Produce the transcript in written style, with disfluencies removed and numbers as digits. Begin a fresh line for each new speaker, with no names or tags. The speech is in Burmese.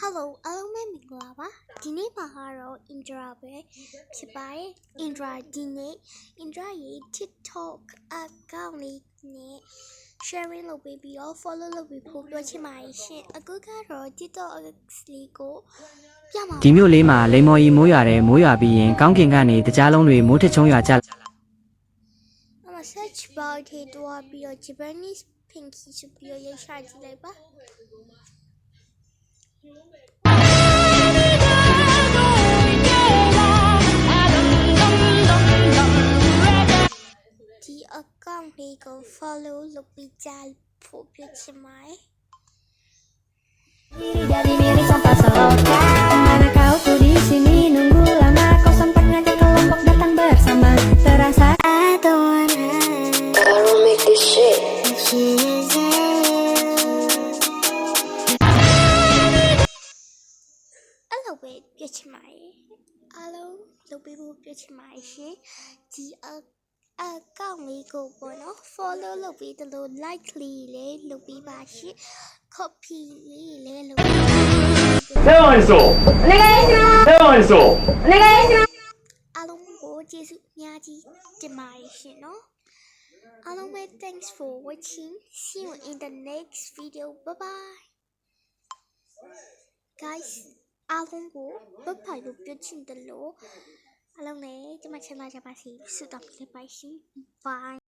Hello အားလုံးပဲမင်္ဂလာပါဒီနေ့မှာကတော့ Indra ပဲဖြစ်ပါတယ် Indra ဒီနေ့ Indra ရဲ့ TikTok account လေးနဲ့ sharing လုပ်ပေးပြီးတော့ follow လုပ်ပေးဖို့ပြောချင်ပါတယ်ရှင်အခုကတော့ TikTok လေးကိုပြပါမယ်
ဒီမျိုးလေးမှာလိမ္မော်ရီမိုးရွာတယ်မိုးရွာပြီးရင်ကောင်းကင်ကနေတကြားလုံးတွေမိုးထချုံရွာကြ
အမ search bar ထဲတွားပြီးတော့ Japanese pinky ဆိုပြီးတော့ရေးရှာကြည့်လိုက်ပါဒီအကောင့်လေးကို follow လုပ်ပြီးကြဖို့ပြောချင်ပါတယ်
Jadi mirip sampah selokan. Mana kau tuh di sini nunggu lama, kau sempat ngajak kelompok datang bersama. Terasa I don't wanna. I don't make this shit.
Hello ပဲပြောချင်ပါတယ်အားလုံးလုပ်ပေးဖို့ပြောချင်ပါတယ်ရှင်ဒီအကောင့်လေးကိုပေါ့နော် follow လုပ်ပြီးတယ်လို့ like လေးလည်းလုပ်ပေးပါရှင် copy လေးလည်းလုပ်ပေးပါ
台湾人说，
お願いします。
台湾人说。
お願いします。
အားလုံးကိုကျေးဇူးအများကြီးတင်ပါတယ်ရှင်နော်အားလုံးပဲ thanks for watching see you in the next video bye bye guys အားလုံးကိုဘတ်ဖိုင်လို့ပြောချင်တယ်လို့အားလုံးလည်းကျမချမ်းသာကြပါစေဆုတောင်းပေးပါရှင် bye